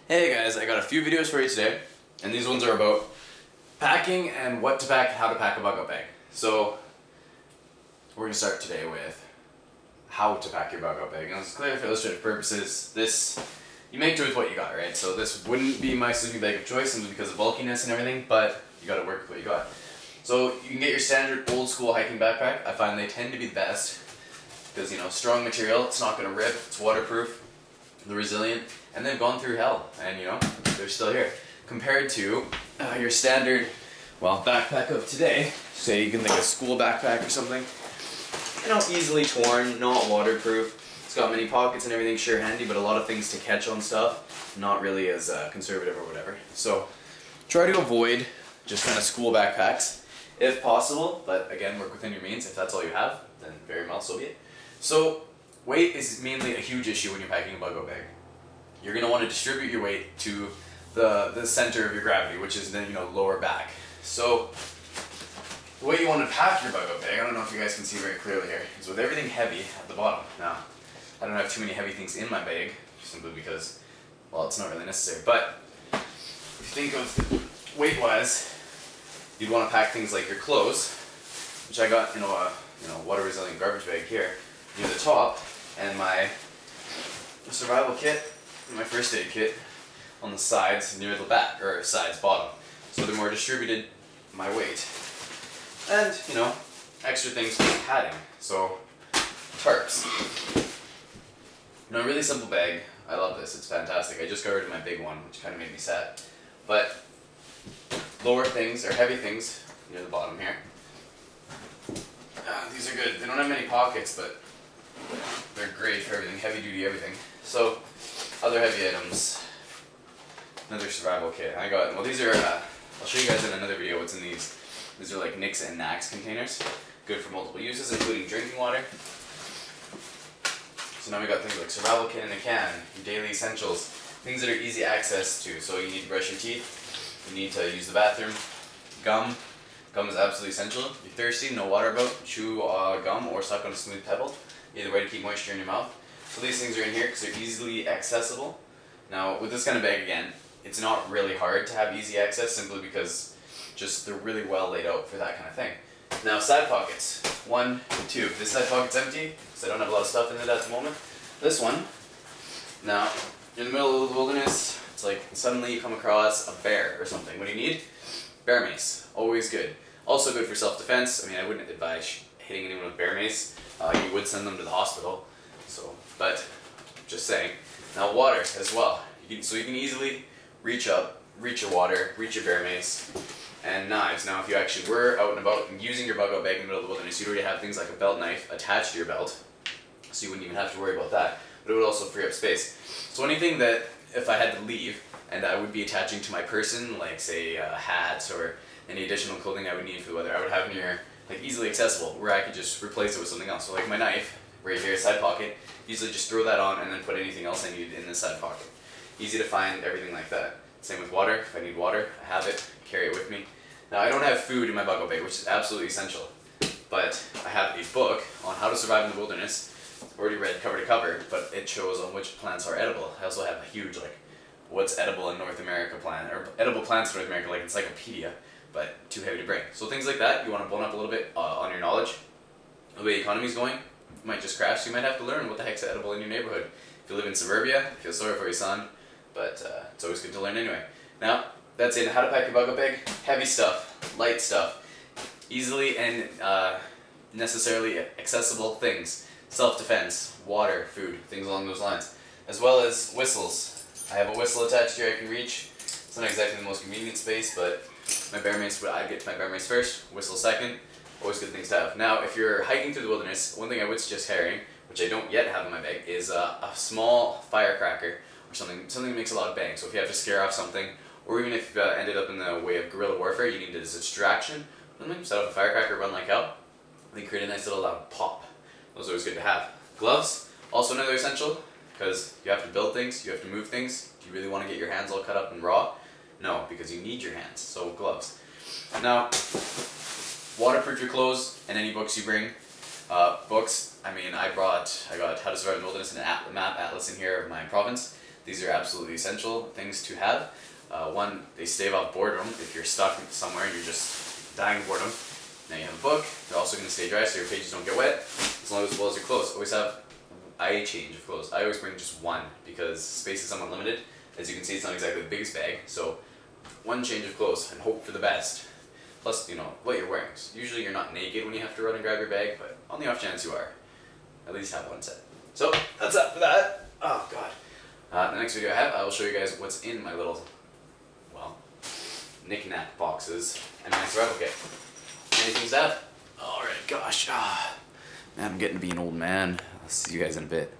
Hey guys, I got a few videos for you today, and these ones are about packing and what to pack, how to pack a bug-out bag. So, we're going to start today with how to pack your bug-out bag. And it's clear for illustrative purposes, you make do with what you got, right? So this wouldn't be my sleeping bag of choice simply because of bulkiness and everything, but you got to work with what you got. So you can get your standard old school hiking backpack. I find they tend to be the best because, strong material, it's not going to rip, it's waterproof, they're resilient, and they've gone through hell, and they're still here. Compared to your standard, backpack of today, say you can think a school backpack or something, easily torn, not waterproof. It's got many pockets and everything, sure handy, but a lot of things to catch on stuff, not really as conservative or whatever. So try to avoid just kind of school backpacks if possible, but again, work within your means. If that's all you have, then very well, so be it. So weight is mainly a huge issue when you're packing a bug-out bag. You're going to want to distribute your weight to the center of your gravity, which is the lower back. So the way you want to pack your bug-out bag, I don't know if you guys can see very clearly here, is with everything heavy at the bottom. Now, I don't have too many heavy things in my bag, simply because, it's not really necessary. But if you think of weight-wise, you'd want to pack things like your clothes, which I got in a water-resilient garbage bag here near the top, and my survival kit, and my first aid kit on the sides near the back, or sides bottom. So they're more distributed, my weight. And, extra things for padding. So, tarps. A really simple bag. I love this, it's fantastic. I just got rid of my big one, which kind of made me sad. But lower things, or heavy things, near the bottom here. These are good. They don't have many pockets, but they're great for everything, heavy duty everything. So, other heavy items. Another survival kit. These are, I'll show you guys in another video what's in these. These are like Nix and Nax containers. Good for multiple uses, including drinking water. So now we got things like survival kit in a can, your daily essentials, things that are easy access to. So you need to brush your teeth, you need to use the bathroom, gum. Gum is absolutely essential. If you're thirsty, no water about, chew gum or suck on a smooth pebble. Either way to keep moisture in your mouth. So these things are in here because they're easily accessible. Now with this kind of bag again, it's not really hard to have easy access simply because they're really well laid out for that kind of thing. Now side pockets, 1, 2. This side pocket's empty because I don't have a lot of stuff in it at the moment. This one, now you're in the middle of the wilderness, it's like suddenly you come across a bear or something. What do you need? Bear mace, always good. Also good for self-defense. I wouldn't advise hitting anyone with bear mace. You would send them to the hospital. But just saying. Now water as well. So you can easily reach up, reach your water, reach your bear mace, and knives. Now if you actually were out and about and using your bug-out bag in the middle of the wilderness, you'd already have things like a belt knife attached to your belt, so you wouldn't even have to worry about that. But it would also free up space. So anything that, if I had to leave, and I would be attaching to my person, like say hats or any additional clothing I would need for the weather, I would have them here, easily accessible, where I could just replace it with something else. So like my knife, right here, side pocket, easily just throw that on and then put anything else I need in the side pocket. Easy to find, everything like that. Same with water. If I need water, I have it, carry it with me. Now I don't have food in my bug-out bag, which is absolutely essential, but I have a book on how to survive in the wilderness, already read cover to cover, but it shows on which plants are edible. I also have a huge, what's edible in North America or edible plants in North America, like encyclopedia, but too heavy to bring. So things like that, you want to bone up a little bit on your knowledge. The way the economy's going, you might just crash, so you might have to learn what the heck's edible in your neighborhood. If you live in suburbia, I feel sorry for your son, but it's always good to learn anyway. Now, that's it. How to pack your bug-out bag. Heavy stuff, light stuff, easily and necessarily accessible things. Self-defense, water, food, things along those lines. As well as whistles. I have a whistle attached here I can reach. It's not exactly the most convenient space, but my bear mace, I'd get to my bear mace first, whistle second. Always good things to have. Now, if you're hiking through the wilderness, one thing I would suggest carrying, which I don't yet have in my bag, is a small firecracker or something that makes a lot of bang. So if you have to scare off something, or even if you've ended up in the way of guerrilla warfare, you need it as a distraction. Set up a firecracker, run like hell, and then create a nice little loud pop. Those are always good to have. Gloves, also another essential, because you have to build things, you have to move things. Do you really want to get your hands all cut up and raw? No, because you need your hands, so gloves. Now, waterproof your clothes and any books you bring. Books, I got How to Survive in the Wilderness and a map atlas in here of my province. These are absolutely essential things to have. One, they stave off boredom. If you're stuck somewhere and you're just dying of boredom, now you have a book. They're also going to stay dry so your pages don't get wet as long as well as your clothes. Always have I change of clothes. I always bring just one because space is somewhat limited. As you can see, it's not exactly the biggest bag, so one change of clothes and hope for the best. Plus, what you're wearing. So usually you're not naked when you have to run and grab your bag, but on the off chance you are, at least have one set. So that's it for that. Oh god. The next video I will show you guys what's in my little, knick-knack boxes and my survival kit. Anything to add? Alright, gosh. Man, I'm getting to be an old man. I'll see you guys in a bit.